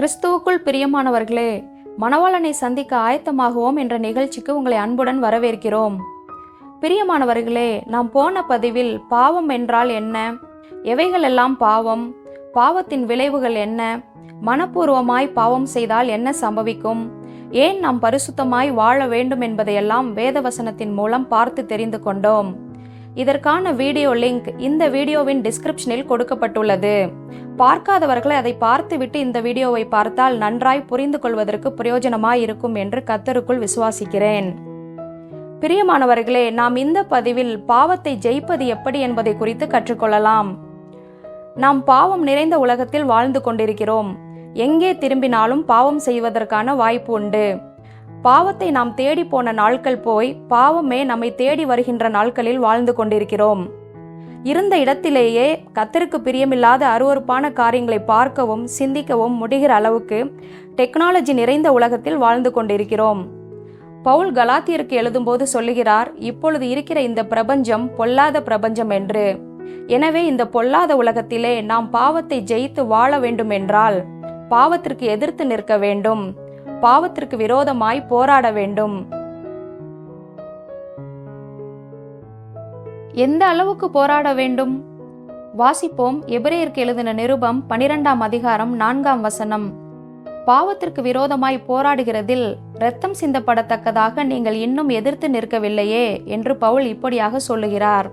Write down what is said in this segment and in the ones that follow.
கிறிஸ்துவுக்குள் பிரியமானவர்களே, மணவாளனை சந்திக்க ஆயத்தமாகுவோம் என்ற நிகழ்ச்சிக்கு உங்களை அன்புடன் வரவேற்கிறோம். பிரியமானவர்களே, நாம் போன பதிவில் பாவம் என்றால் என்ன, எவைகளெல்லாம் பாவம், பாவத்தின் விளைவுகள் என்ன, மனப்பூர்வமாய் பாவம் செய்தால் என்ன சம்பவிக்கும், ஏன் நாம் பரிசுத்தமாய் வாழ வேண்டும் என்பதையெல்லாம் வேதவசனத்தின் மூலம் பார்த்து தெரிந்து கொண்டோம். இதற்கான வீடியோ லிங்க் இந்த வீடியோவின் டிஸ்கிரிப்ஷனில் கொடுக்கப்பட்டுள்ளது. பார்க்காதவர்களை அதை பார்த்துவிட்டு இந்த வீடியோவை பார்த்தால் நன்றாய் புரிந்து கொள்வதற்கு பிரயோஜனமாய் இருக்கும் என்று கர்த்தருக்குள் விசுவாசிக்கிறேன். பிரியமானவர்களே, நாம் இந்த பதிவில் பாவத்தை ஜெயிப்பது எப்படி என்பதை குறித்து கற்றுக்கொள்ளலாம். நாம் பாவம் நிறைந்த உலகத்தில் வாழ்ந்து கொண்டிருக்கிறோம். எங்கே திரும்பினாலும் பாவம் செய்வதற்கான வாய்ப்பு உண்டு. பாவத்தை நாம் தேடி போன நாட்கள் போய் பாவமே நம்மை தேடி வருகின்ற நாட்களில் வாழ்ந்து கொண்டிருக்கிறோம். இருந்த இடத்திலேயே கர்த்தருக்கு பிரியமில்லாத அருவருப்பான காரியங்களை பார்க்கவும் சிந்திக்கவும் முடிகிற அளவுக்கு டெக்னாலஜி நிறைந்த உலகத்தில் வாழ்ந்து கொண்டிருக்கிறோம். பவுல் கலாத்தியருக்கு எழுதும்போது சொல்லுகிறார், இப்பொழுது இருக்கிற இந்த பிரபஞ்சம் பொல்லாத பிரபஞ்சம் என்று. எனவே இந்த பொல்லாத உலகத்திலே நாம் பாவத்தை ஜெயித்து வாழ வேண்டும் என்றால் பாவத்திற்கு எதிர்த்து நிற்க வேண்டும், பாவத்திற்கு விரோதமாய் போராட வேண்டும். எந்த அளவுக்கு போராட வேண்டும்? வாசிப்போம். எபிரேயருக்கு எழுதின நிருபம் 12ஆம் அதிகாரம் 4ஆம் வசனம். பாவத்திற்கு விரோதமாய் போராடுகிறதில் இரத்தம் சிந்தப்படத்தக்கதாக நீங்கள் இன்னும் எதிர்த்து நிற்கவில்லையே என்று பவுல் இப்படியாக சொல்லுகிறார்.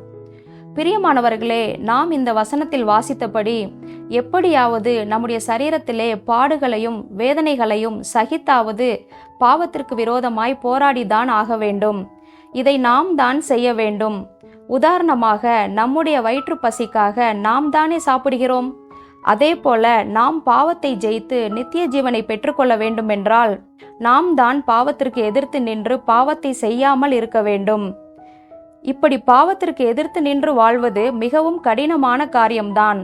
பிரியமானவர்களே, நாம் இந்த வசனத்தில் வாசித்தபடி எப்படியாவது நம்முடைய சரீரத்திலே பாடுகளையும் வேதனைகளையும் சகித்தாவது பாவத்திற்கு விரோதமாய் போராடிதான் ஆக வேண்டும். இதை நாம் தான் செய்ய வேண்டும். உதாரணமாக, நம்முடைய வயிற்று பசிக்காக நாம் தானே சாப்பிடுகிறோம். அதே போல நாம் பாவத்தை ஜெயித்து நித்திய ஜீவனை பெற்றுக்கொள்ள வேண்டும் என்றால் நாம் தான் பாவத்திற்கு எதிர்த்து நின்று பாவத்தை செய்யாமல் இருக்க வேண்டும். இப்படி பாவத்திற்கு எதிர்த்து நின்று வாழ்வது மிகவும் கடினமான காரியம்தான்.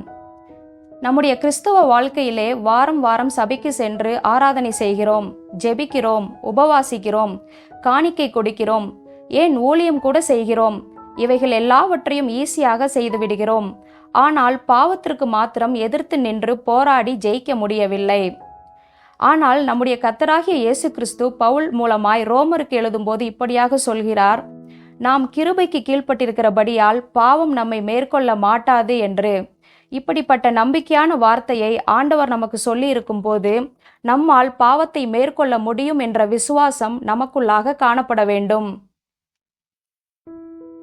நம்முடைய கிறிஸ்தவ வாழ்க்கையிலே வாரம் வாரம் சபைக்கு சென்று ஆராதனை செய்கிறோம், ஜெபிக்கிறோம், உபவாசிக்கிறோம், காணிக்கை கொடுக்கிறோம், ஏன் ஊழியம் கூட செய்கிறோம். இவைகள் எல்லாவற்றையும் ஈஸியாக செய்து விடுகிறோம். ஆனால் பாவத்திற்கு மாத்திரம் எதிர்த்து நின்று போராடி ஜெயிக்க முடியவில்லை. ஆனால் நம்முடைய கர்த்தராகிய இயேசு கிறிஸ்து பவுல் மூலமாய் ரோமருக்கு எழுதும்போது இப்படியாக சொல்கிறார், நாம் கிருபைக்கு கீழ்ப்பட்டிருக்கிறபடியால் பாவம் நம்மை மேற்கொள்ள மாட்டாது என்று. இப்படிப்பட்ட நம்பிக்கையான வார்த்தையை ஆண்டவர் நமக்கு சொல்லி இருக்கும் போது நம்மால் பாவத்தை மேற்கொள்ள முடியும் என்ற விசுவாசம் நமக்குள்ளாக காணப்பட வேண்டும்.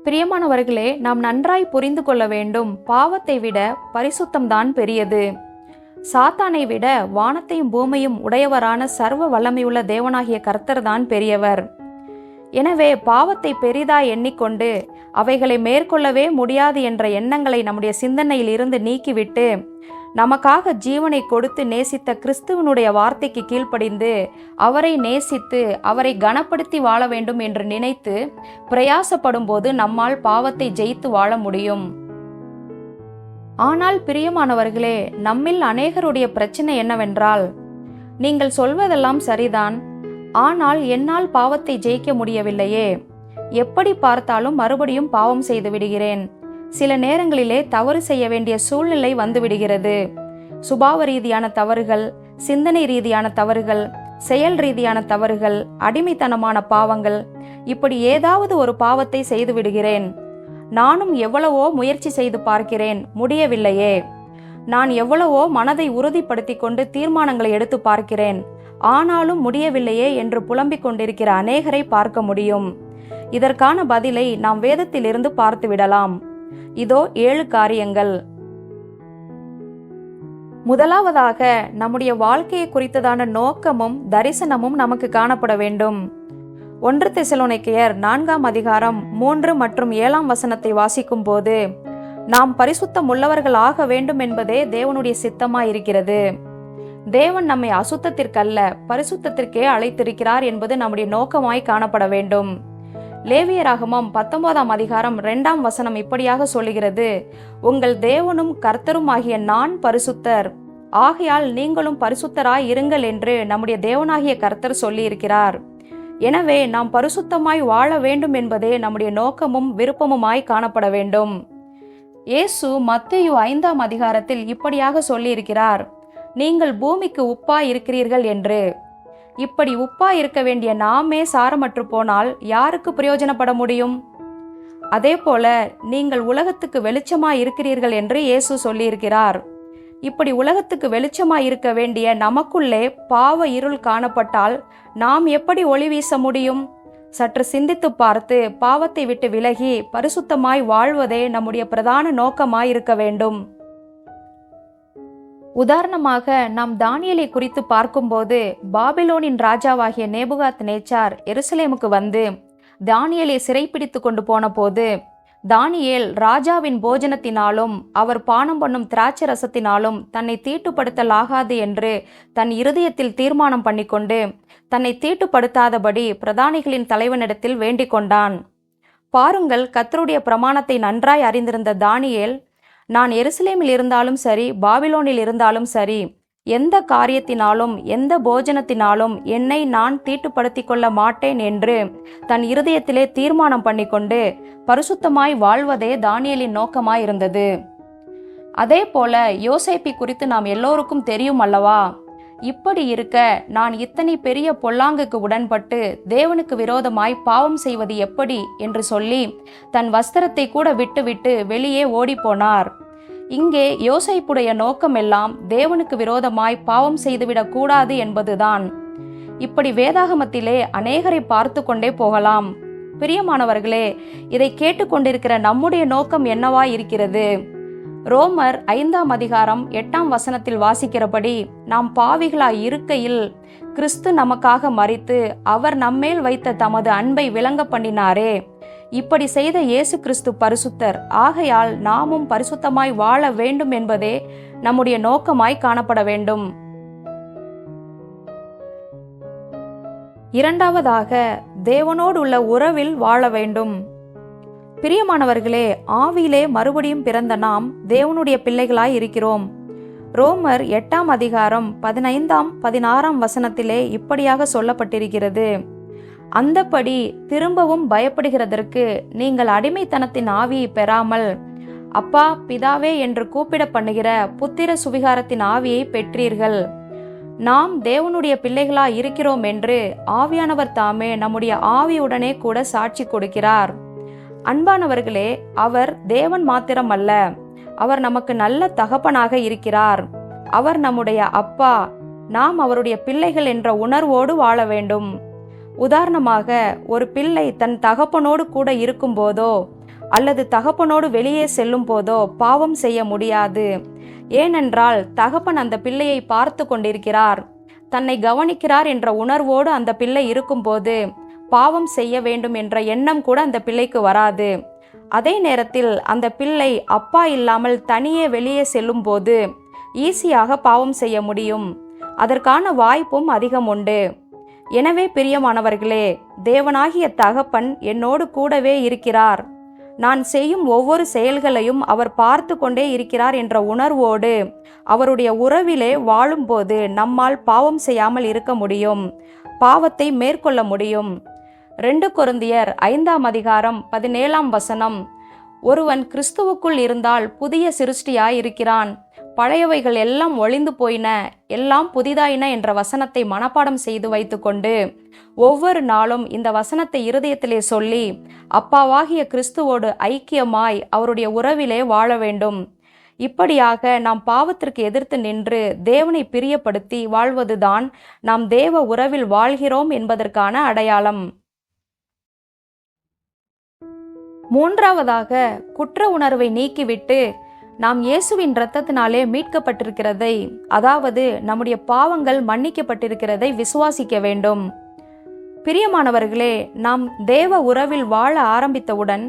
பிரியமானவர்களே, நாம் நன்றாய் புரிந்து கொள்ள வேண்டும், பாவத்தை விட பரிசுத்தம்தான் பெரியது. சாத்தானை விட வானத்தையும் பூமியும் உடையவரான சர்வ வல்லமையுள்ள தேவனாகிய கர்த்தர் தான் பெரியவர். எனவே பாவத்தை பெரிதாய் எண்ணிக்கொண்டு அவைகளை மேற்கொள்ளவே முடியாது என்ற எண்ணங்களை நம்முடைய சிந்தனையில் இருந்து நீக்கிவிட்டு நமக்காக ஜீவனை கொடுத்து நேசித்த கிறிஸ்துவனுடைய வார்த்தைக்கு கீழ்ப்படிந்து அவரை நேசித்து அவரை கனப்படுத்தி வாழ வேண்டும் என்று நினைத்து பிரயாசப்படும் போது நம்மால் பாவத்தை ஜெயித்து வாழ முடியும். ஆனால் பிரியமானவர்களே, நம்மில் அநேகருடைய பிரச்சனை என்னவென்றால், நீங்கள் சொல்வதெல்லாம் சரிதான், ஆனால் என்னால் பாவத்தை ஜெயிக்க முடியவில்லையே, எப்படி பார்த்தாலும் மறுபடியும் பாவம் செய்து விடுகிறேன், சில நேரங்களிலே தவறு செய்ய வேண்டிய சூழ்நிலை வந்து விடுகிறது. சுபாவ ரீதியான தவறுகள், சிந்தனை ரீதியான தவறுகள், செயல் ரீதியான தவறுகள், அடிமைத்தனமான பாவங்கள், இப்படி ஏதாவது ஒரு பாவத்தை செய்து விடுகிறேன். நானும் எவ்வளவோ முயற்சி செய்து பார்க்கிறேன், முடியவில்லையே. நான் எவ்வளவோ மனதை உறுதிப்படுத்தி கொண்டு தீர்மானங்களை எடுத்து பார்க்கிறேன், ஆனாலும் முடியவில்லையே என்று புலம்பிக் கொண்டிருக்கிற அநேகரை பார்க்க முடியும். இதற்கான பதிலை நாம் வேதத்திலிருந்து பார்த்து விடலாம். இதோ 7 காரியங்கள். முதலாவதாக, நம்முடைய வாழ்க்கையை குறித்ததான நோக்கமும் தரிசனமும் நமக்கு காணப்பட வேண்டும். 1 தெசலோனிக்கேயர் 4ஆம் அதிகாரம் 3 மற்றும் 7ஆம் வசனத்தை வாசிக்கும் போது நாம் பரிசுத்தம் உள்ளவர்கள் ஆக வேண்டும் என்பதே தேவனுடைய சித்தமாயிருக்கிறது. தேவன் நம்மை அசுத்தத்திற்கல்ல பரிசுத்தத்திற்கே அழைத்திருக்கிறார் என்பது நம்முடைய நோக்கமாய் காணப்பட வேண்டும். லேவியராகமம் 19ஆம் அதிகாரம் 2ஆம் வசனம் இப்படியாக சொல்லுகிறது, உங்கள் தேவனும் கர்த்தரும் ஆகிய நான் பரிசுத்தர், ஆகையால் நீங்களும் பரிசுத்தராய் இருங்கள் என்று நம்முடைய தேவனாகிய கர்த்தர் சொல்லியிருக்கிறார். எனவே நாம் பரிசுத்தமாய் வாழ வேண்டும் என்பதே நம்முடைய நோக்கமும் விருப்பமுமாய் காணப்பட வேண்டும். இயேசு மத்தேயு 5ஆம் அதிகாரத்தில் இப்படியாக சொல்லியிருக்கிறார், நீங்கள் பூமிக்கு உப்பாய் இருக்கிறீர்கள் என்று. இப்படி உப்பாய் இருக்க வேண்டிய நாமே சாரமற்று போனால் யாருக்கு பிரயோஜனப்பட முடியும்? அதே போல நீங்கள் உலகத்துக்கு வெளிச்சமாய் இருக்கிறீர்கள் என்று இயேசு சொல்லியிருக்கிறார். இப்படி உலகத்துக்கு வெளிச்சமாய் இருக்க வேண்டிய நமக்குள்ளே பாவ இருள் காணப்பட்டால் நாம் எப்படி ஒளி வீச முடியும்? சற்று சிந்தித்து பார்த்து பாவத்தை விட்டு விலகி பரிசுத்தமாய் வாழ்வதே நம்முடைய பிரதான நோக்கமாய் இருக்க வேண்டும். உதாரணமாக நாம் தானியேலை குறித்து பார்க்கும்போது, பாபிலோனின் ராஜாவாகிய நேபுகாத் நேச்சார் எருசலேமுக்கு வந்து தானியேலை சிறைப்பிடித்து கொண்டு போன போது, தானியேல் ராஜாவின் போஜனத்தினாலும் அவர் பானம் பண்ணும் திராட்சை ரசத்தினாலும் தன்னை தீட்டுப்படுத்தலாகாது என்று தன் இருதயத்தில் தீர்மானம் பண்ணிக்கொண்டு தன்னை தீட்டுப்படுத்தாதபடி பிரதானிகளின் தலைவனிடத்தில் வேண்டிக் கொண்டான். பாருங்கள், கர்த்தருடைய பிரமாணத்தை நன்றாய் அறிந்திருந்த தானியேல், நான் எருசலேமில் இருந்தாலும் சரி, பாபிலோனில் இருந்தாலும் சரி, எந்த காரியத்தினாலும் எந்த போஜனத்தினாலும் என்னை நான் தீட்டுப்படுத்திக் கொள்ள மாட்டேன் என்று தன் இருதயத்திலே தீர்மானம் பண்ணிக்கொண்டு பரிசுத்தமாய் வாழ்வதே தானியேலின் நோக்கமாயிருந்தது. அதே போல யோசேப்பை குறித்து நாம் எல்லோருக்கும் தெரியும் அல்லவா? இப்படி இருக்க நான் இத்தனை பெரிய பொல்லாங்குக்கு உடன்பட்டு தேவனுக்கு விரோதமாய் பாவம் செய்வது எப்படி என்று சொல்லி தன் வஸ்திரத்தை கூட விட்டுவிட்டு வெளியே ஓடிப்போனார். இங்கே யோசேப்புடைய நோக்கமெல்லாம் தேவனுக்கு விரோதமாய் பாவம் செய்துவிடக் கூடாது என்பதுதான். இப்படி வேதாகமத்திலே அநேகரை பார்த்து கொண்டே போகலாம். பிரியமானவர்களே, இதை கேட்டுக்கொண்டிருக்கிற நம்முடைய நோக்கம் என்னவாய் இருக்கிறது? ரோமர் 5ஆம் அதிகாரம் 8ஆம் வசனத்தில் வாசிக்கிறபடி, நாம் பாவிகளாய் இருக்கையில் கிறிஸ்து நமக்காக மரித்து அவர் நம்மேல் வைத்த தமது அன்பை விளங்க பண்ணினாரே. இப்படி செய்த இயேசு கிறிஸ்து பரிசுத்தர், ஆகையால் நாமும் பரிசுத்தமாய் வாழ வேண்டும் என்பதே நம்முடைய நோக்கமாய் காணப்பட வேண்டும். இரண்டாவதாக, தேவனோடு உள்ள உறவில் வாழ வேண்டும். பிரியமானவர்களே, ஆவியிலே மறுபடியும் பிறந்த நாம் தேவனுடைய பிள்ளைகளாய் இருக்கிறோம். ரோமர் 8ஆம் அதிகாரம் 15ஆம் 16ஆம் வசனத்திலே இப்படியாக சொல்லப்பட்டிருக்கிறது, அந்தப்படி திரும்பவும் பயப்படுகிறதற்கு நீங்கள் அடிமைத்தனத்தின் ஆவியை பெறாமல் அப்பா பிதாவே என்று கூப்பிட பண்ணுகிற புத்திர சுவிகாரத்தின் ஆவியை பெற்றீர்கள். நாம் தேவனுடைய பிள்ளைகளாய் இருக்கிறோம் என்று ஆவியானவர் தாமே நம்முடைய ஆவியுடனே கூட சாட்சி கொடுக்கிறார். அன்பானவர்களே, அவர் தேவன் மாத்திரம் அல்ல, அவர் நமக்கு நல்ல தகப்பனாக இருக்கிறார். அவர் நம்முடைய அப்பா. நாம் அவருடைய பிள்ளைகள் என்ற உணர்வோடு வாழ வேண்டும். உதாரணமாக, ஒரு பிள்ளை தன் தகப்பனோடு கூட இருக்கும் போதோ அல்லது தகப்பனோடு வெளியே செல்லும் போதோ பாவம் செய்ய முடியாது. ஏனென்றால் தகப்பன் அந்த பிள்ளையை பார்த்து கொண்டிருக்கிறார், தன்னை கவனிக்கிறார் என்ற உணர்வோடு அந்த பிள்ளை இருக்கும்போது பாவம் செய்ய வேண்டும் என்ற எண்ணம் கூட அந்த பிள்ளைக்கு வராது. அதே நேரத்தில் அந்த பிள்ளை அப்பா இல்லாமல் தனியே வெளியே செல்லும் போது ஈஸியாக பாவம் செய்ய முடியும். அதற்கான வாய்ப்பும் அதிகம் உண்டு. எனவே பிரியமானவர்களே, தேவனாகிய தகப்பன் என்னோடு கூடவே இருக்கிறார், நான் செய்யும் ஒவ்வொரு செயல்களையும் அவர் பார்த்து கொண்டே இருக்கிறார் என்ற உணர்வோடு அவருடைய உறவிலே வாழும்போது நம்மால் பாவம் செய்யாமல் இருக்க முடியும், பாவத்தை மேற்கொள்ள முடியும். 2 கொரிந்தியர் 5ஆம் அதிகாரம் 17ஆம் வசனம், ஒருவன் கிறிஸ்துவுக்குள் இருந்தால் புதிய சிருஷ்டியாய் இருக்கிறான், பழையவைகள் எல்லாம் ஒழிந்து போயின, எல்லாம் புதிதாயின என்ற வசனத்தை மனப்பாடம் செய்து வைத்துக்கொண்டு ஒவ்வொரு நாளும் இந்த வசனத்தை இருதயத்திலே சொல்லி அப்பாவாகிய கிறிஸ்துவோடு ஐக்கியமாய் அவருடைய உறவிலே வாழ வேண்டும். இப்படியாக நாம் பாவத்திற்கு எதிர்த்து நின்று தேவனை பிரியப்படுத்தி வாழ்வதுதான் நாம் தேவ உறவில் வாழ்கிறோம் என்பதற்கான அடையாளம். மூன்றாவதாக, குற்ற உணர்வை நீக்கிவிட்டு நாம் இயேசுவின் இரத்தத்தினாலே மீட்கப்பட்டிருக்கிறதை, அதாவது நம்முடைய பாவங்கள் மன்னிக்கப்பட்டிருக்கிறதை விசுவாசிக்க வேண்டும். பிரியமானவர்களே, நாம் தேவ உறவில் வாழ ஆரம்பித்தவுடன்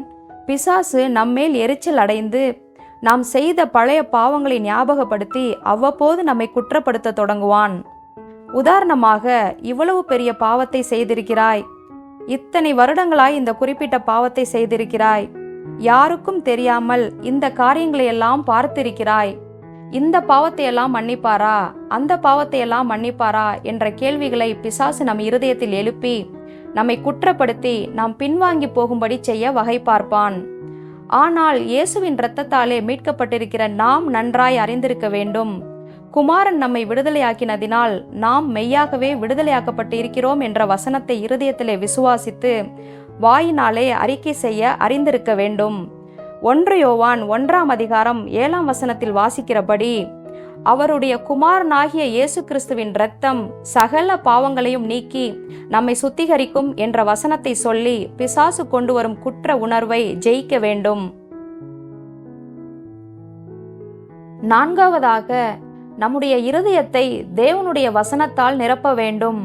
பிசாசு நம்மேல் எரிச்சல் அடைந்து நாம் செய்த பழைய பாவங்களை ஞாபகப்படுத்தி அவ்வப்போது நம்மை குற்றப்படுத்த தொடங்குவான். உதாரணமாக, இவ்வளவு பெரிய பாவத்தை செய்திருக்கிறாய், இத்தனை வருடங்களாய் இந்த குறிப்பிட்ட பாவத்தை செய்திருக்கிறாய், யாருக்கும் தெரியாமல் இந்த காரியங்களை எல்லாம் பார்த்திருக்கிறாய், இந்த பாவத்தை எல்லாம் மன்னிப்பாரா, அந்த பாவத்தை எல்லாம் மன்னிப்பாரா என்ற கேள்விகளை பிசாசு நம் இருதயத்தில் எழுப்பி நம்மை குற்றப்படுத்தி நாம் பின்வாங்கி போகும்படி செய்ய வகை பார்ப்பான். ஆனால் இயேசுவின் இரத்தத்தாலே மீட்கப்பட்டிருக்கிற நாம் நன்றாய் அறிந்திருக்க வேண்டும், குமாரன் நம்மை விடுதலையாக்கினதினால் நாம் மெய்யாகவே விடுதலையாக்கப்பட்டு இருக்கிறோம் என்ற வசனத்தை இருதயத்திலே விசுவாசித்து வாயினாலே அறிக்கை செய்ய அறிந்திருக்க வேண்டும். 1 யோவான் 1:7 வாசிக்கிறபடி, அவருடைய குமாரனாகிய இயேசு கிறிஸ்துவின் இரத்தம் சகல பாவங்களையும் நீக்கி நம்மை சுத்திகரிக்கும் என்ற வசனத்தை சொல்லி பிசாசு கொண்டு வரும் குற்ற உணர்வை ஜெயிக்க வேண்டும். 4வது, நம்முடைய இருதயத்தை தேவனுடைய வசனத்தால் நிரப்ப வேண்டும்.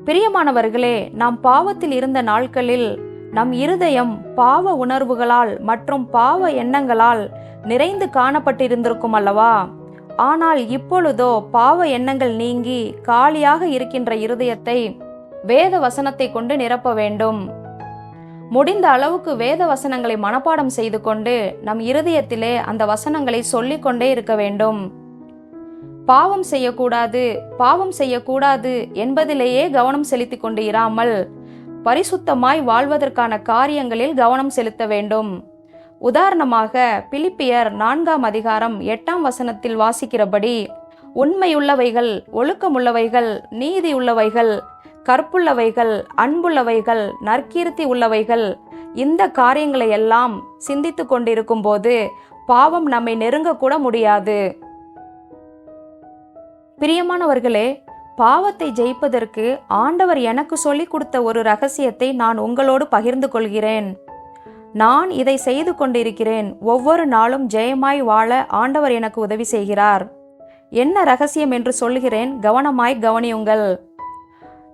பிரியமானவர்களே, நாம் பாவத்தில் இருந்த நாட்களில் நம் இருதயம் பாவ உணர்வுகளால் மற்றும் பாவ எண்ணங்களால் நிறைந்து காணப்பட்டிருந்திருக்கும் அல்லவா? ஆனால் இப்பொழுதோ பாவ எண்ணங்கள் நீங்கி காலியாக இருக்கின்ற இருதயத்தை வேத வசனத்தை கொண்டு நிரப்ப வேண்டும். முடிந்த அளவுக்கு வேத வசனங்களை மனப்பாடம் செய்து கொண்டு நம் இருதயத்திலே அந்த வசனங்களை சொல்லிக்கொண்டே இருக்க வேண்டும். பாவம் செய்யக்கூடாது என்பதிலேயே கவனம் செலுத்திக் கொண்டு இராமல் பரிசுத்தமாய் வாழ்வதற்கான காரியங்களில் கவனம் செலுத்த வேண்டும். உதாரணமாக, பிலிப்பியர் 4:8 வாசிக்கிறபடி, உண்மையுள்ளவைகள், ஒழுக்கமுள்ளவைகள், நீதியுள்ளவைகள், கற்புள்ளவைகள், அன்புள்ளவைகள், நற்கீர்த்தி உள்ளவைகள், இந்த காரியங்களை எல்லாம் சிந்தித்து கொண்டிருக்கும் போது பாவம் நம்மை நெருங்கக்கூட முடியாது. பிரியமானவர்களே, பாவத்தை ஜெயிப்பதற்கு ஆண்டவர் எனக்கு சொல்லிக் கொடுத்த ஒரு ரகசியத்தை நான் உங்களோடு பகிர்ந்து கொள்கிறேன். நான் இதை செய்து கொண்டிருக்கிறேன். ஒவ்வொரு நாளும் ஜெயமாய் வாழ ஆண்டவர் எனக்கு உதவி செய்கிறார். என்ன ரகசியம் என்று சொல்கிறேன், கவனமாய் கவனியுங்கள்.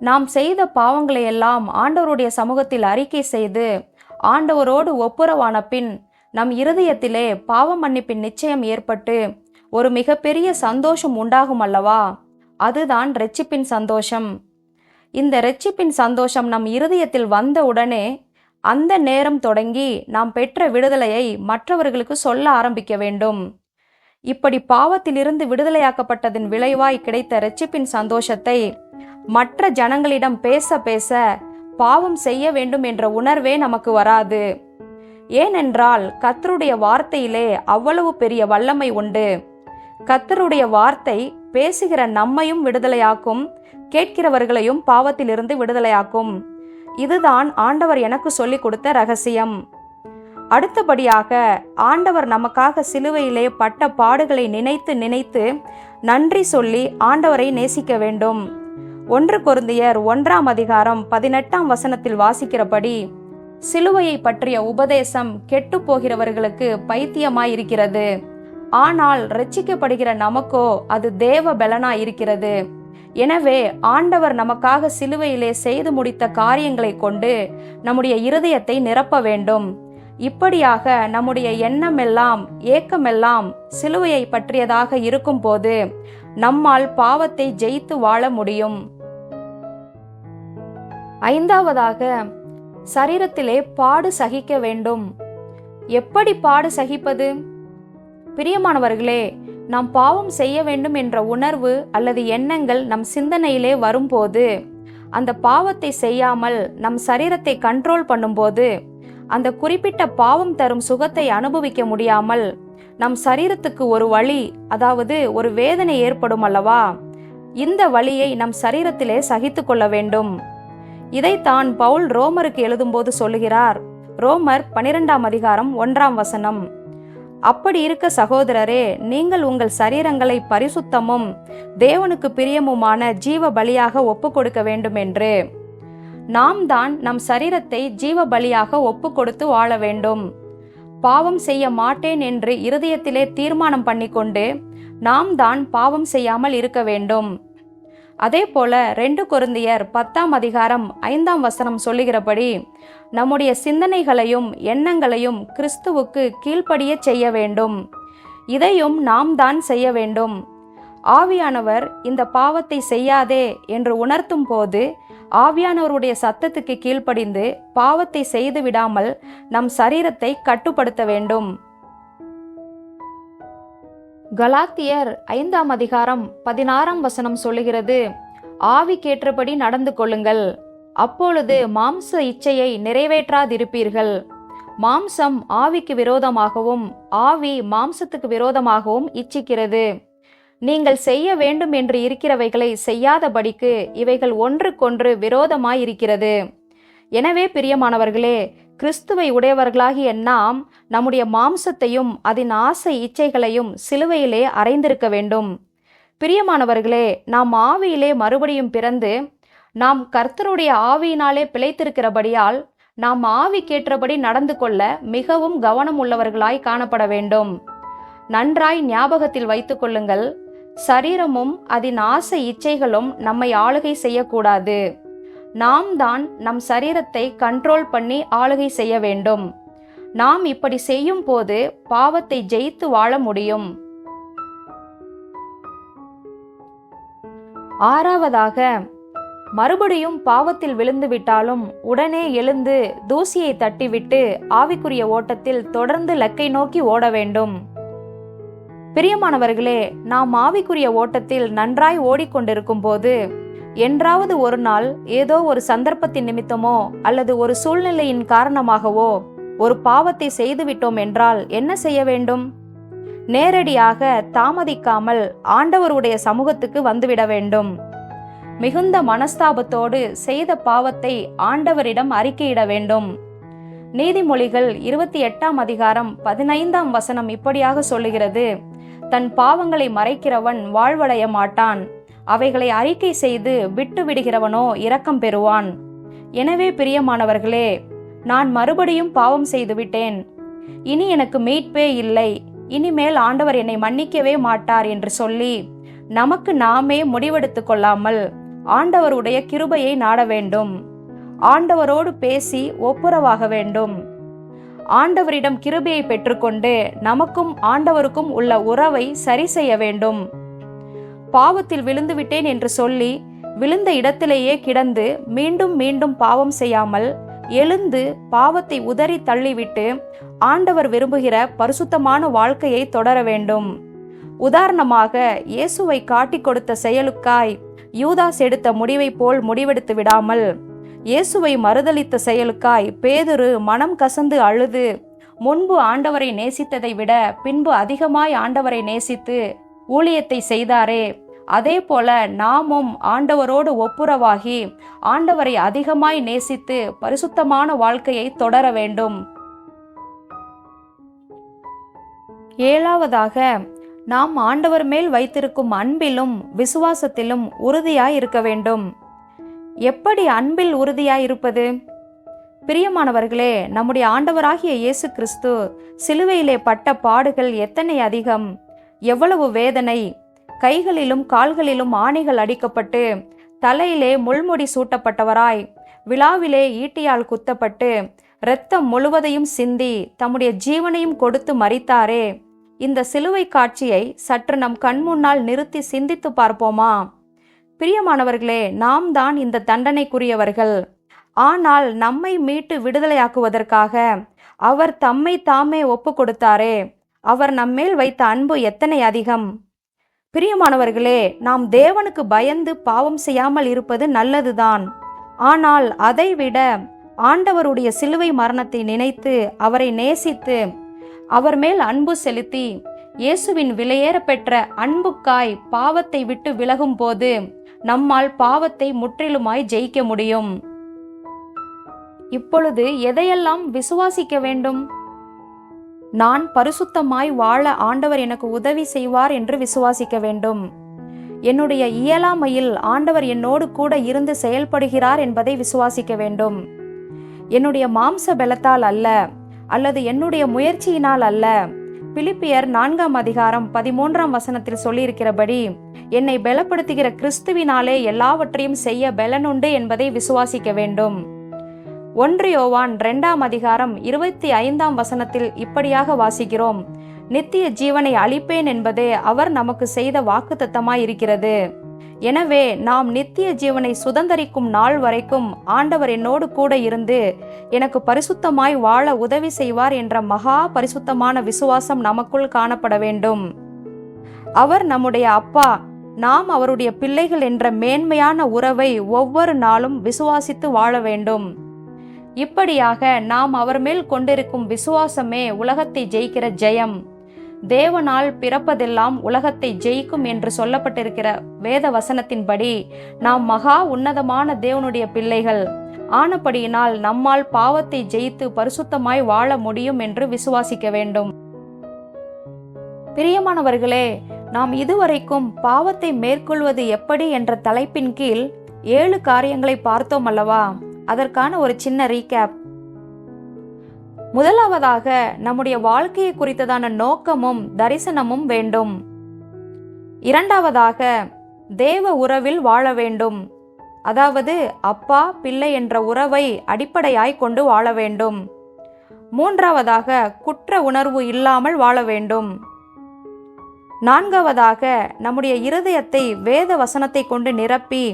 நாம் செய்த பாவங்களை எல்லாம் ஆண்டவருடைய சமூகத்தில் அறிக்கை செய்து ஆண்டவரோடு ஒப்புரவான பின் நம் இருதயத்திலே பாவ மன்னிப்பின் நிச்சயம் ஏற்பட்டு ஒரு மிகப்பெரிய சந்தோஷம் உண்டாகும் அல்லவா? அதுதான் இரட்சிப்பின் சந்தோஷம். இந்த இரட்சிப்பின் சந்தோஷம் நம் இருதயத்தில் வந்த உடனே அந்த நேரம் தொடங்கி நாம் பெற்ற விடுதலையை மற்றவர்களுக்கு சொல்ல ஆரம்பிக்க வேண்டும். இப்படி பாவத்திலிருந்து விடுதலையாக்கப்பட்டதின் விளைவாய் கிடைத்த இரட்சிப்பின் சந்தோஷத்தை மற்ற ஜனங்களிடம் பேச பேச பாவம் செய்ய வேண்டும் என்ற உணர்வே நமக்கு வராது. ஏனென்றால் கர்த்தருடைய வார்த்தையிலே அவ்வளவு பெரிய வல்லமை உண்டு. கர்த்தருடைய வார்த்தை பேசுகிற நம்மையும் விடுதலையாக்கும், கேட்கிறவர்களையும் பாவத்திலிருந்து விடுதலையாக்கும். இதுதான் ஆண்டவர் எனக்கு சொல்லிக் கொடுத்த ரகசியம். அடுத்தபடியாக, ஆண்டவர் நமக்காக சிலுவையிலே பட்ட பாடுகளை நினைத்து நினைத்து நன்றி சொல்லி ஆண்டவரை நேசிக்க வேண்டும். 1 கொரிந்தியர் 1:18 வாசிக்கிறபடி, சிலுவையை பற்றிய உபதேசம் கெட்டு போகிறவர்களுக்கு பைத்தியமாயிருக்கிறது, ஆனால் ரட்சிக்கப்படுகிற நமக்கோ அது தேவ பலனாயிருக்கிறது. எனவே ஆண்டவர் நமக்காக சிலுவையிலே செய்து முடித்த காரியங்களை கொண்டு நம்முடைய இருதயத்தை நிரப்ப வேண்டும். இப்படியாக நம்முடைய எண்ணமெல்லாம் ஏக்கமெல்லாம் சிலுவையை பற்றியதாக இருக்கும் போது நம்மால் பாவத்தை ஜெயித்து வாழ முடியும். 5வது, சரீரத்திலே பாடு சகிக்க வேண்டும். எப்படி பாடு சகிப்பது? பிரியமானவர்களே, நாம் பாவம் செய்ய வேண்டும் என்ற உணர்வு அல்லது எண்ணங்கள் நம் சிந்தனையிலே வரும்போது, அந்த பாவத்தை செய்யாமல் நம் சரீரத்தை கண்ட்ரோல் பண்ணும்போது, அந்த குறிப்பிட்ட பாவம் தரும் சுகத்தை அனுபவிக்க முடியாமல் நம் சரீரத்துக்கு ஒரு வலி, அதாவது ஒரு வேதனை ஏற்படும் அல்லவா? இந்த வலியை நம் சரீரத்திலே சகித்து கொள்ள வேண்டும். இதைத்தான் பவுல் ரோமருக்கு எழுதும்போது சொல்லுகிறார். ரோமர் 12:1. அப்படி இருக்க சகோதரரே, நீங்கள் உங்கள் சரீரங்களை பரிசுத்தமும் தேவனுக்கு பிரியமுமான ஜீவ பலியாக ஒப்பு கொடுக்க வேண்டும் என்று. நாம் தான் நம் சரீரத்தை ஜீவ பலியாக ஒப்பு கொடுத்து வாழ வேண்டும். பாவம் செய்ய மாட்டேன் என்று இருதயத்திலே தீர்மானம் பண்ணிக்கொண்டு நாம் தான் பாவம் செய்யாமல் இருக்க வேண்டும். அதே போல 2 கொரிந்தியர் 10:5 சொல்லுகிறபடி, நம்முடைய சிந்தனைகளையும் எண்ணங்களையும் கிறிஸ்துவுக்கு கீழ்ப்படிய செய்ய வேண்டும். இதையும் நாம் தான் செய்ய வேண்டும். ஆவியானவர் இந்த பாவத்தை செய்யாதே என்று உணர்த்தும் போது ஆவியானவருடைய சத்தத்துக்கு கீழ்ப்படிந்து பாவத்தை செய்து விடாமல் நம் சரீரத்தை கட்டுப்படுத்த வேண்டும். கலாத்தியர் 5:16 சொல்லுகிறது, ஆவிக்கேற்றபடி நடந்து கொள்ளுங்கள், அப்பொழுது மாம்ச இச்சையை நிறைவேற்றாதிருப்பீர்கள். மாம்சம் ஆவிக்கு விரோதமாகவும் ஆவி மாம்சத்துக்கு விரோதமாகவும் இச்சிக்கிறது. நீங்கள் செய்ய வேண்டும் என்று இருக்கிறவைகளை செய்யாதபடிக்கு இவைகள் ஒன்றுக்கொன்று விரோதமாயிருக்கிறது. எனவே பிரியமானவர்களே, கிறிஸ்துவை உடையவர்களாகிய நாம் நம்முடைய மாம்சத்தையும் அதன் ஆசை இச்சைகளையும் சிலுவையிலே அறைந்திருக்க வேண்டும். பிரியமானவர்களே, நாம் ஆவியிலே மறுபடியும் பிறந்து நாம் கர்த்தருடைய ஆவியினாலே பிழைத்திருக்கிறபடியால் நாம் ஆவிக்கேற்றபடி நடந்து கொள்ள மிகவும் கவனம் உள்ளவர்களாய் காணப்பட வேண்டும். நன்றாய் ஞாபகத்தில் வைத்துக் கொள்ளுங்கள், சரீரமும் அதன் ஆசை இச்சைகளும் நம்மை ஆளுகை செய்யக்கூடாது. நாம் தான் நம் சரீரத்தை கண்ட்ரோல் பண்ணி ஆளுகை செய்ய வேண்டும். நாம் இப்படி செய்யும் போது பாவத்தை ஜெயித்து வாழ முடியும். ஆறாவதாக, மறுபடியும் பாவத்தில் விழுந்து விட்டாலும் உடனே எழுந்து தூசியை தட்டிவிட்டு ஆவிக்குரிய ஓட்டத்தில் தொடர்ந்து இலக்கை நோக்கி ஓட வேண்டும். பிரியமானவர்களே, நாம் ஆவிக்குரிய ஓட்டத்தில் நன்றாய் ஓடிக்கொண்டிருக்கும் போது என்றாவது ஒரு நாள் ஏதோ ஒரு சந்தர்ப்பத்தின் நிமித்தமோ அல்லது ஒரு சூழ்நிலையின் காரணமாகவோ ஒரு பாவத்தை செய்துவிட்டோம் என்றால் என்ன செய்ய வேண்டும்? நேரடியாக தாமதிக்காமல் ஆண்டவருடைய சமூகத்துக்கு வந்துவிட வேண்டும். மிகுந்த மனஸ்தாபத்தோடு செய்த பாவத்தை ஆண்டவரிடம் அறிக்கையிட வேண்டும். நீதிமொழிகள் 28ஆம் அதிகாரம் 15ஆம் வசனம் இப்படியாக சொல்லுகிறது: தன் பாவங்களை மறைக்கிறவன் வாழ்வடைய மாட்டான், அவைகளை அறிக்கை செய்து விட்டு விடுகிறவனோ இரக்கம் பெறுவான். எனவே பிரியமானவர்களே, நான் மறுபடியும் பாவம் செய்துவிட்டேன், இனி எனக்கு மீட்பே இல்லை, இனிமேல் ஆண்டவர் என்னை மன்னிக்கவே மாட்டார் என்று சொல்லி நமக்கு நாமே முடிவெடுத்து கொள்ளாமல் ஆண்டவருடைய கிருபையை நாட வேண்டும். ஆண்டவரோடு பேசி ஒப்புரவாக வேண்டும். ஆண்டவரிடம் கிருபையை பெற்றுக்கொண்டு நமக்கும் ஆண்டவருக்கும் உள்ள உறவை சரி செய்ய வேண்டும். பாவத்தில் விழுந்துவிட்டேன் என்று சொல்லி விழுந்த இடத்திலேயே கிடந்து மீண்டும் மீண்டும் பாவம் செய்யாமல் எழுந்து பாவத்தை உதறி தள்ளிவிட்டு ஆண்டவர் விரும்புகிற பரிசுத்தமான வாழ்க்கையை தொடர வேண்டும். உதாரணமாக, இயேசுவை காட்டிக் கொடுத்த செயலுக்காய் யூதாஸ் எடுத்த முடிவை போல் முடிவெடுத்து விடாமல், இயேசுவை மறுதலித்த செயலுக்காய் பேதுரு மனம் கசந்து அழுது முன்பு ஆண்டவரை நேசித்ததை விட பின்பு அதிகமாய் ஆண்டவரை நேசித்து ஊழியத்தை செய்தாரே, அதே போல நாமும் ஆண்டவரோடு ஒப்புரவாகி ஆண்டவரை அதிகமாய் நேசித்து பரிசுத்தமான வாழ்க்கையை தொடர வேண்டும். ஏழாவதாக, நாம் ஆண்டவர் மேல் வைத்திருக்கும் அன்பிலும் விசுவாசத்திலும் உறுதியாய் இருக்க வேண்டும். எப்படி அன்பில் உறுதியாய் இருப்பது? பிரியமானவர்களே, நம்முடைய ஆண்டவராகிய இயேசு கிறிஸ்து சிலுவையிலே பட்ட பாடுகள் எத்தனை அதிகம், எவ்வளவு வேதனை! கைகளிலும் கால்களிலும் ஆணிகள் அடிக்கப்பட்டு, தலையிலே முள்முடி சூட்டப்பட்டவராய், விழாவிலே ஈட்டியால் குத்தப்பட்டு, இரத்தம் முழுவதையும் சிந்தி தம்முடைய ஜீவனையும் கொடுத்து மரித்தாரே. இந்த சிலுவை காட்சியை சற்று நம் கண் முன்னால் நிறுத்தி சிந்தித்து பார்ப்போமா? பிரியமானவர்களே, நாம் தான் இந்த தண்டனைக்குரியவர்கள். ஆனால் நம்மை மீட்டு விடுதலையாக்குவதற்காக அவர் தம்மை தாமே ஒப்பு கொடுத்தாரே. அவர் நம்மேல் வைத்த அன்பு எத்தனை அதிகம்! பிரியமானவர்களே, நாம் தேவனுக்கு பயந்து பாவம் செய்யாமல் இருப்பது நல்லதுதான். ஆனால் அதைவிட ஆண்டவருடைய சிலுவை மரணத்தை நினைத்து அவரை நேசித்து அவர் மேல் அன்பு செலுத்தி இயேசுவின் விலையேற பெற்ற அன்புக்காய் பாவத்தை விட்டு விலகும் போது நம்மால் பாவத்தை முற்றிலுமாய் ஜெயிக்க முடியும். இப்பொழுது எதையெல்லாம் விசுவாசிக்க வேண்டும்? நான் பரிசுத்தமாய் வாழ ஆண்டவர் எனக்கு உதவி செய்வார் என்று விசுவாசிக்க வேண்டும். என்னுடைய இயலாமையில் ஆண்டவர் என்னோடு கூட இருந்து செயல்படுகிறார் என்பதை விசுவாசிக்க வேண்டும். என்னுடைய மாம்ச பலத்தால் அல்ல, அல்லது என்னுடைய முயற்சியினால் அல்ல. பிலிப்பியர் 4ஆம் அதிகாரம் 13ஆம் வசனத்தில் சொல்லியிருக்கிறபடி, என்னை பலப்படுத்துகிற கிறிஸ்துவினாலே எல்லாவற்றையும் செய்ய பலனுண்டு என்பதை விசுவாசிக்க வேண்டும். 1 யோவான் 2ஆம் அதிகாரம் 25ஆம் வசனத்தில் இப்படியாக வாசிக்கிறோம்: நித்திய ஜீவனை அளிப்பேன் என்பதே அவர் நமக்கு செய்த வாக்குத்தத்தமாயிருக்கிறது. எனவே நாம் நித்திய ஜீவனை சுதந்தரிக்கும் நாள் வரைக்கும் ஆண்டவர் என்னோடு கூட இருந்து எனக்கு பரிசுத்தமாய் வாழ உதவி செய்வார் என்ற மகா பரிசுத்தமான விசுவாசம் நமக்குள் காணப்பட வேண்டும். அவர் நம்முடைய அப்பா, நாம் அவருடைய பிள்ளைகள் என்ற மேன்மையான உறவை ஒவ்வொரு நாளும் விசுவாசித்து வாழ வேண்டும். இப்படியாக நாம் அவர் மேல் கொண்டிருக்கும் விசுவாசமே உலகத்தை ஜெயிக்கிற ஜெயம். தேவனால் பிறப்பதெல்லாம் உலகத்தை ஜெயிக்கும் என்று சொல்லப்பட்டிருக்கிற வேத வசனத்தின்படி நாம் மகா உன்னதமான தேவனுடைய பிள்ளைகள் ஆனபடியினால் நம்மால் பாவத்தை ஜெயித்து பரிசுத்தமாய் வாழ முடியும் என்று விசுவாசிக்க வேண்டும். பிரியமானவர்களே, நாம் இதுவரைக்கும் பாவத்தை மேற்கொள்வது எப்படி என்ற தலைப்பின் கீழ் 7 காரியங்களை பார்த்தோம் அல்லவா? அதற்கான ஒரு சின்ன ரீகேப். முதலாவதாக, நம்முடைய வாழ்க்கையை குறித்ததான நோக்கமும் தரிசனமும் வேண்டும். இரண்டாவதாக, தேவ உறவில் வாழ வேண்டும். அதாவது அப்பா பிள்ளை என்ற உறவை அடிப்படையாய் கொண்டு வாழ வேண்டும். மூன்றாவதாக, குற்ற உணர்வு இல்லாமல் வாழ வேண்டும். நான்காவதாக, நம்முடைய இருதயத்தை வேத வசனத்தை கொண்டு நிரப்பி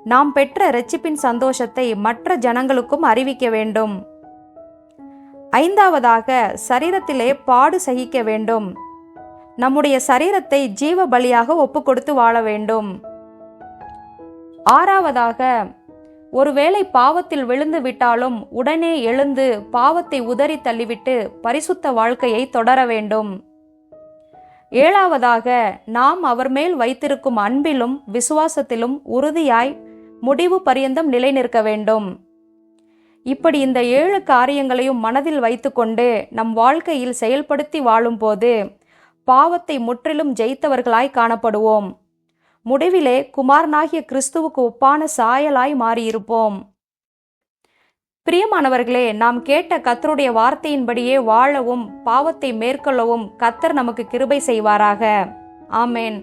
நாம் பெற்ற இரட்சிப்பின் சந்தோஷத்தை மற்ற ஜனங்களுக்கும் அறிவிக்க வேண்டும். ஐந்தாவதாக, சரீரத்திலே பாடு சகிக்க வேண்டும். நம்முடைய சரீரத்தை ஜீவ பலியாக ஒப்பு கொடுத்து வாழ வேண்டும். ஆறாவதாக, ஒருவேளை பாவத்தில் விழுந்து விட்டாலும் உடனே எழுந்து பாவத்தை உதறி தள்ளிவிட்டு பரிசுத்த வாழ்க்கையை தொடர வேண்டும். ஏழாவதாக, நாம் அவர் மேல் வைத்திருக்கும் அன்பிலும் விசுவாசத்திலும் உறுதியாய் முடிவு பரியந்தம் நிலை நிற்க வேண்டும். இப்படி இந்த 7 காரியங்களையும் மனதில் வைத்துக்கொண்டு நம் வாழ்க்கையில் செயல்படுத்தி வாழும்போது பாவத்தை முற்றிலும் ஜெயித்தவர்களாய் காணப்படுவோம். முடிவிலே குமாரனாகிய கிறிஸ்துவுக்கு ஒப்பான சாயலாய் மாறியிருப்போம். பிரியமானவர்களே, நாம் கேட்ட கர்த்தருடைய வார்த்தையின்படியே வாழவும் பாவத்தை மேற்கொள்ளவும் கர்த்தர் நமக்கு கிருபை செய்வாராக. ஆமேன்.